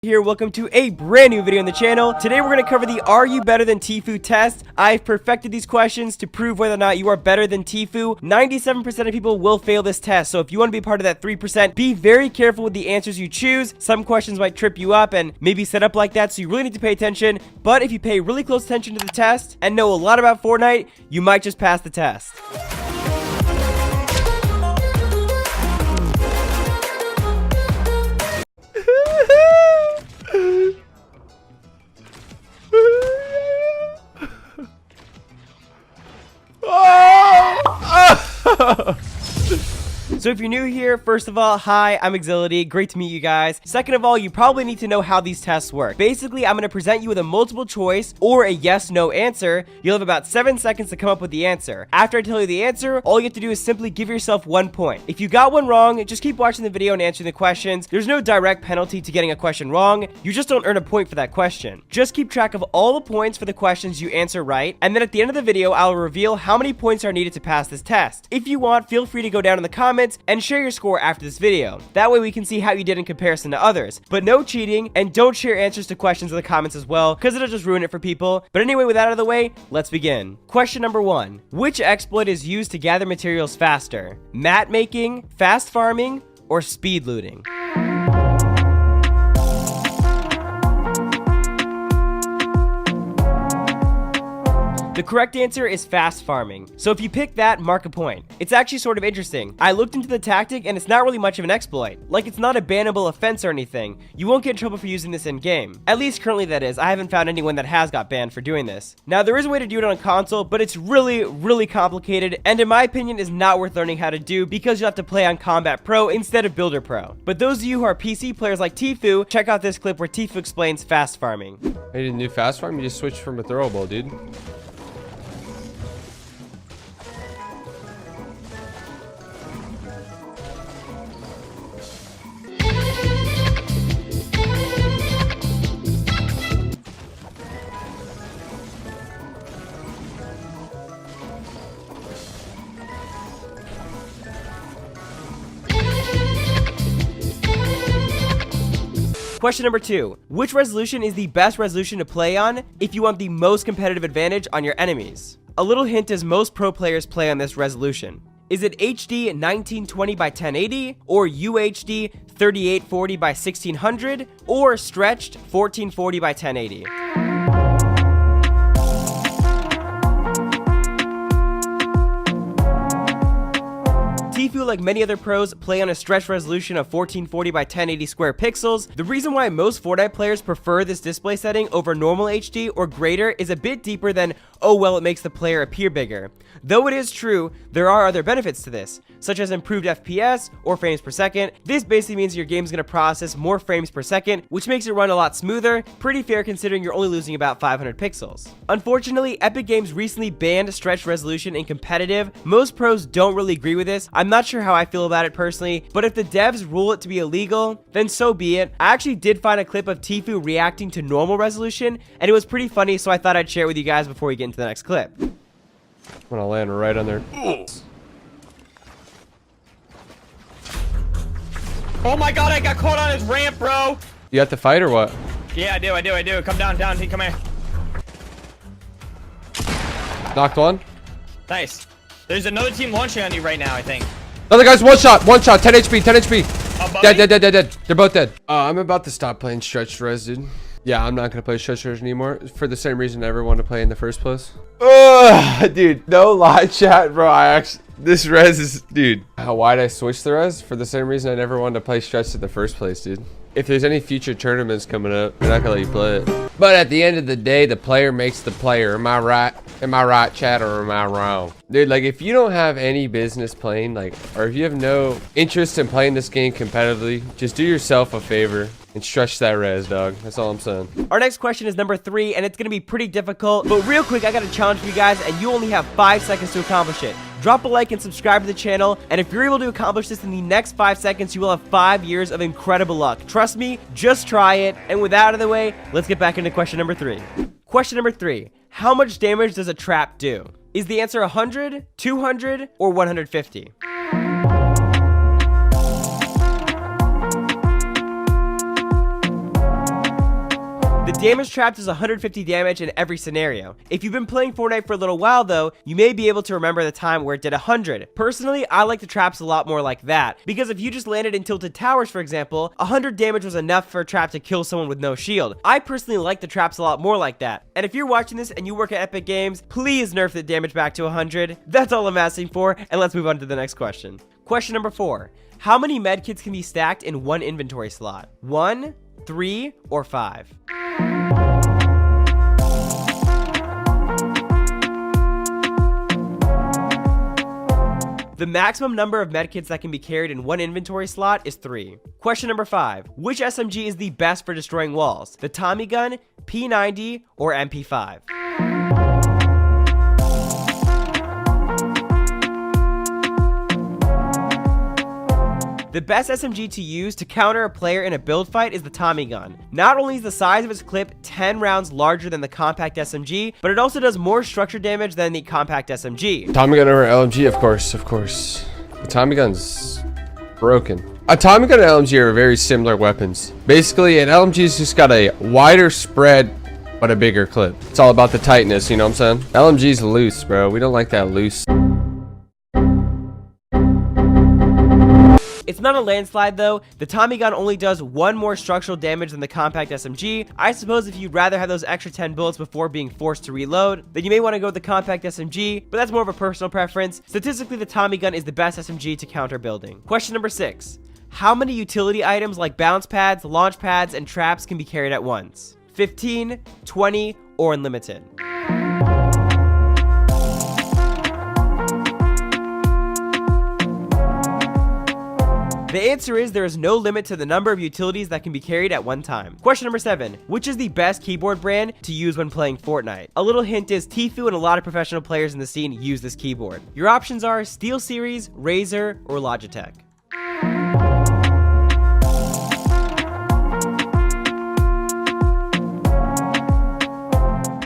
here. Welcome to a brand new video on the channel. Today we're going to cover the Are You Better Than tfue test. I've perfected these questions to prove whether or not you are better than tfue. 97% of people will fail this test, so if you want to be part of that 3%, be very careful with the answers you choose. Some questions might trip you up and maybe set up like that, so you really need to pay attention. But if you pay really close attention to the test and know a lot about Fortnite, you might just pass the test. So if you're new here, first of all, hi, I'm Exility. Great to meet you guys. Second of all, you probably need to know how these tests work. Basically, I'm going to present you with a multiple choice or a yes/no answer. You'll have about 7 seconds to come up with the answer. After I tell you the answer, all you have to do is simply give yourself 1 point. If you got one wrong, just keep watching the video and answering the questions. There's no direct penalty to getting a question wrong. You just don't earn a point for that question. Just keep track of all the points for the questions you answer right, and then at the end of the video, I'll reveal how many points are needed to pass this test. If you want, feel free to go down in the comments and share your score after this video. That way we can see how you did in comparison to others. But no cheating, and don't share answers to questions in the comments as well, because it'll just ruin it for people. But anyway, with that out of the way, let's begin. Question number 1. Which exploit is used to gather materials faster? Mat making, fast farming, or speed looting? The correct answer is fast farming. So if you pick that, mark a point. It's actually sort of interesting. I looked into the tactic and it's not really much of an exploit. Like, it's not a bannable offense or anything. You won't get in trouble for using this in game. At least currently that is. I haven't found anyone that has got banned for doing this. Now there is a way to do it on console, but it's really complicated, and in my opinion is not worth learning how to do because you'll have to play on Combat Pro instead of Builder Pro. But those of you who are PC players like tfue, check out this clip where tfue explains fast farming. Hey, didn't do fast farm? You just switched from a throwable, dude. Question number 2. Which resolution is the best resolution to play on if you want the most competitive advantage on your enemies? A little hint is most pro players play on this resolution. Is it HD 1920 by 1080, or UHD 3840 by 1600, or stretched 1440 by 1080? tfue, like many other pros, play on a stretch resolution of 1440 by 1080 square pixels. The reason why most Fortnite players prefer this display setting over normal HD or greater is a bit deeper than, oh well, it makes the player appear bigger. Though it is true, there are other benefits to this, such as improved FPS or frames per second. This basically means your game's going to process more frames per second, which makes it run a lot smoother. Pretty fair considering you're only losing about 500 pixels. Unfortunately, Epic Games recently banned stretch resolution in competitive. Most pros don't really agree with this. I'm not sure how I feel about it personally, but if the devs rule it to be illegal, then so be it. I actually did find a clip of tfue reacting to normal resolution, and it was pretty funny, so I thought I'd share it with you guys before we get into the next clip. I'm gonna land right on there. Oh my god, I got caught on his ramp, bro! You have to fight or what? Yeah, I do. Come down, come here. Knocked one. Nice. There's another team launching on you right now, I think. Another guy's one shot, 10 HP. Above Dead. me? They're both dead. I'm about to stop playing stretched res, dude. Yeah, I'm not gonna play stretched res anymore for the same reason I never wanted to play in the first place. Dude, no lie chat, bro. This res is, dude. Why'd I switch the res? For the same reason I never wanted to play stretched in the first place, dude. If there's any future tournaments coming up, they're not gonna let you play it. But at the end of the day, the player makes the player. Am I right? Am I right, chat, or am I wrong? Dude, like, if you don't have any business playing, like, or if you have no interest in playing this game competitively, just do yourself a favor and stretch that res, dog. That's all I'm saying. Our next question is number 3, and it's going to be pretty difficult. But real quick, I got a challenge for you guys, and you only have 5 seconds to accomplish it. Drop a like and subscribe to the channel, and if you're able to accomplish this in the next 5 seconds, you will have 5 years of incredible luck. Trust me, just try it. And with that out of the way, let's get back into question number 3. Question number 3. How much damage does a trap do? Is the answer 100, 200, or 150? The damage trapped is 150 damage in every scenario. If you've been playing Fortnite for a little while though, you may be able to remember the time where it did 100. Personally, I like the traps a lot more like that, because if you just landed in tilted towers, for example, 100 damage was enough for a trap to kill someone with no shield. I personally like the traps a lot more like that. And if you're watching this and you work at Epic Games, please nerf the damage back to 100. That's all I'm asking for, and let's move on to the next question. Question number 4. How many medkits can be stacked in one inventory slot? 1, 3, or 5? The maximum number of medkits that can be carried in one inventory slot is 3. Question number 5. Which SMG is the best for destroying walls? The Tommy gun, P90, or MP5? The best SMG to use to counter a player in a build fight is the Tommy gun. Not only is the size of its clip 10 rounds larger than the compact SMG, but it also does more structure damage than the compact SMG. Tommy gun over LMG, of course. The Tommy gun's broken. A Tommy gun and LMG are very similar weapons. Basically, an LMG's just got a wider spread, but a bigger clip. It's all about the tightness, you know what I'm saying? LMG's loose, bro. We don't like that loose. It's not a landslide though. The Tommy gun only does 1 more structural damage than the compact SMG. I suppose if you'd rather have those extra 10 bullets before being forced to reload, then you may want to go with the compact SMG, but that's more of a personal preference. Statistically, the Tommy gun is the best SMG to counter building. Question number 6. How many utility items like bounce pads, launch pads, and traps can be carried at once? 15, 20, or unlimited? The answer is there is no limit to the number of utilities that can be carried at one time. Question number 7. Which is the best keyboard brand to use when playing Fortnite? A little hint is tfue and a lot of professional players in the scene use this keyboard. Your options are SteelSeries, Razer, or Logitech.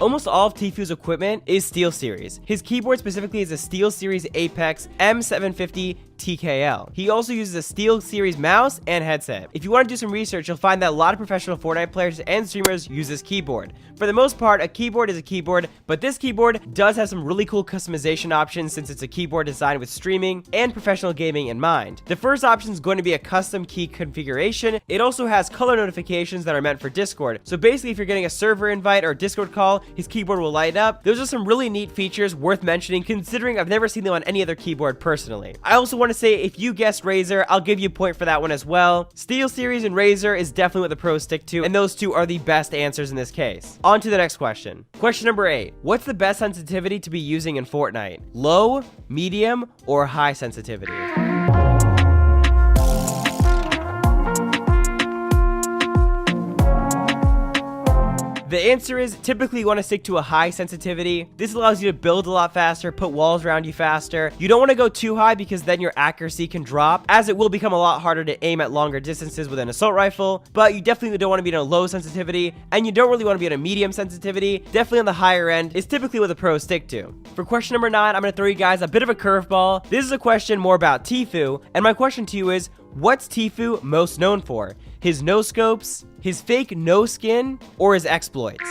Almost all of tfue's equipment is SteelSeries. His keyboard specifically is a SteelSeries Apex M750 TKL. He also uses a SteelSeries mouse and headset. If you want to do some research, you'll find that a lot of professional Fortnite players and streamers use this keyboard. For the most part, a keyboard is a keyboard, but this keyboard does have some really cool customization options since it's a keyboard designed with streaming and professional gaming in mind. The first option is going to be a custom key configuration. It also has color notifications that are meant for Discord. So basically, if you're getting a server invite or a Discord call, his keyboard will light up. Those are some really neat features worth mentioning, considering I've never seen them on any other keyboard personally. I also want to say, if you guessed Razer, I'll give you a point for that one as well. SteelSeries and Razer is definitely what the pros stick to, and those two are the best answers in this case. On to the next question. Question number 8. What's the best sensitivity to be using in Fortnite? Low, medium, or high sensitivity? The answer is typically you want to stick to a high sensitivity. This allows you to build a lot faster, put walls around you faster. You don't want to go too high because then your accuracy can drop, as it will become a lot harder to aim at longer distances with an assault rifle. But you definitely don't want to be in a low sensitivity, and you don't really want to be in a medium sensitivity. Definitely on the higher end is typically what the pros stick to. For question number 9, I'm going to throw you guys a bit of a curveball. This is a question more about tfue, and my question to you is, what's tfue most known for? His no scopes, his fake no skin, or his exploits?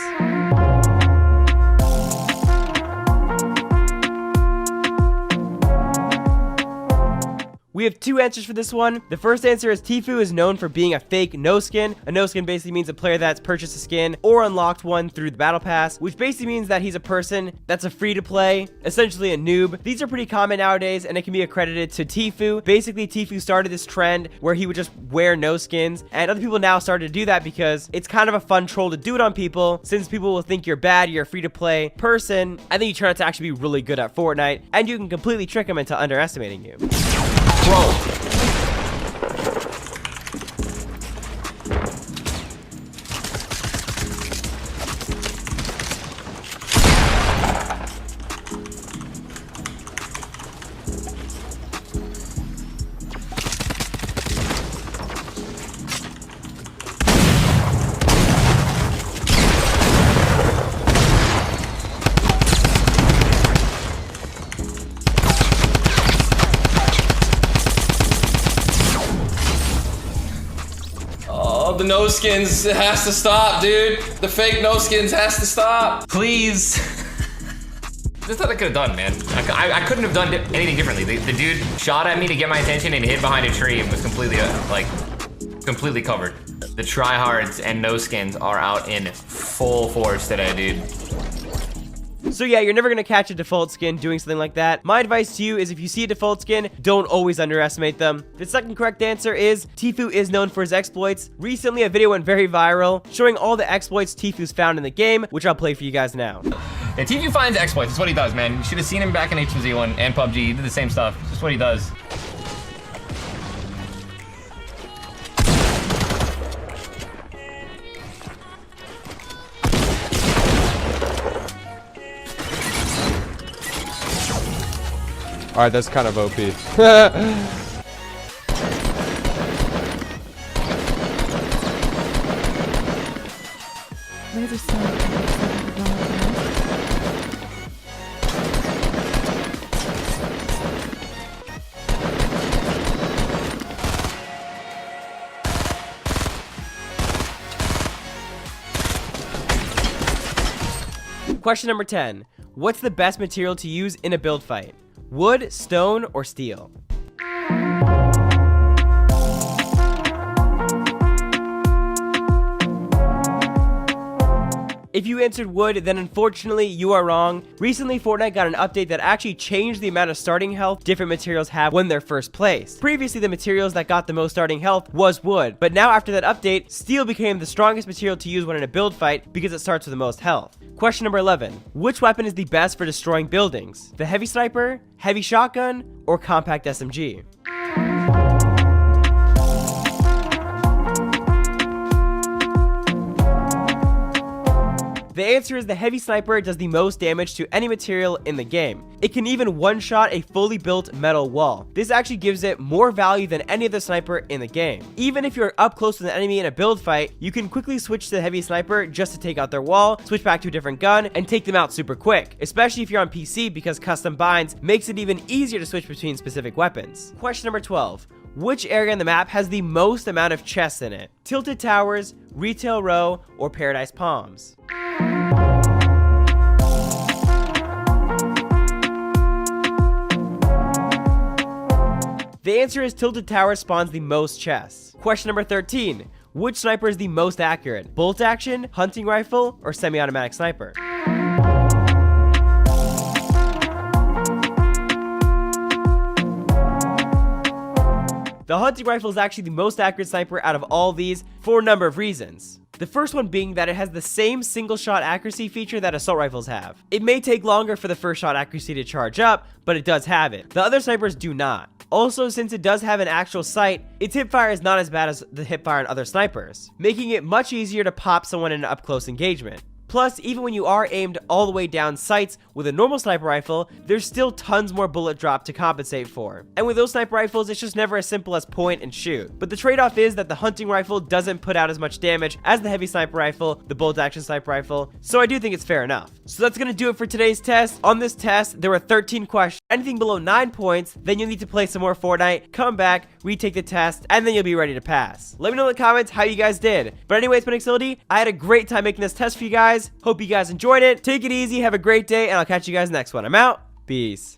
We have 2 answers for this one. The first answer is tfue is known for being a fake no skin. A no skin basically means a player that's purchased a skin or unlocked one through the battle pass, which basically means that he's a person that's a free to play, essentially a noob. These are pretty common nowadays, and it can be accredited to tfue. Basically, tfue started this trend where he would just wear no skins, and other people now started to do that because it's kind of a fun troll to do it on people, since people will think you're bad, you're a free to play person, and then you turn out to actually be really good at Fortnite, and you can completely trick them into underestimating you. Whoa. no skins has to stop, dude. The fake no skins has to stop. Please. This is what I could have done, man. I couldn't have done anything differently. The dude shot at me to get my attention and hid behind a tree and was completely, completely covered. The tryhards and no skins are out in full force today, dude. So yeah, you're never gonna catch a default skin doing something like that. My advice to you is if you see a default skin, don't always underestimate them. The second correct answer is tfue is known for his exploits. Recently, a video went very viral showing all the exploits tfue's found in the game, which I'll play for you guys now. And tfue finds exploits. That's what he does, man. You should have seen him back in H1Z1 and PUBG. He did the same stuff. It's just what he does. All right, that's kind of OP. Laser sound. Question number 10. What's the best material to use in a build fight? Wood, stone, or steel? If you answered wood, then unfortunately you are wrong. Recently, Fortnite got an update that actually changed the amount of starting health different materials have when they're first placed. Previously, the materials that got the most starting health was wood, but now after that update, steel became the strongest material to use when in a build fight because it starts with the most health. Question number 11. Which weapon is the best for destroying buildings? The heavy sniper, heavy shotgun, or compact SMG? The answer is the heavy sniper does the most damage to any material in the game. It can even one-shot a fully built metal wall. This actually gives it more value than any other sniper in the game. Even if you're up close with an enemy in a build fight, you can quickly switch to the heavy sniper just to take out their wall, switch back to a different gun, and take them out super quick, especially if you're on PC because custom binds makes it even easier to switch between specific weapons. Question number 12. Which area on the map has the most amount of chests in it? Tilted Towers, Retail Row, or Paradise Palms? The answer is Tilted Tower spawns the most chests. Question number 13. Which sniper is the most accurate? Bolt action, hunting rifle, or semi-automatic sniper? The hunting rifle is actually the most accurate sniper out of all these for a number of reasons. The first one being that it has the same single shot accuracy feature that assault rifles have. It may take longer for the first shot accuracy to charge up, but it does have it. The other snipers do not. Also, since it does have an actual sight, its hipfire is not as bad as the hipfire in other snipers, making it much easier to pop someone in an up-close engagement. Plus, even when you are aimed all the way down sights with a normal sniper rifle, there's still tons more bullet drop to compensate for. And with those sniper rifles, it's just never as simple as point and shoot. But the trade-off is that the hunting rifle doesn't put out as much damage as the heavy sniper rifle, the bolt action sniper rifle, so I do think it's fair enough. So that's gonna do it for today's test. On this test, there were 13 questions. Anything below 9 points, then you'll need to play some more Fortnite, come back, retake the test, and then you'll be ready to pass. Let me know in the comments how you guys did. But anyway, it's been Xility. I had a great time making this test for you guys. Hope you guys enjoyed it. Take it easy, have a great day, and I'll catch you guys next one. I'm out. Peace.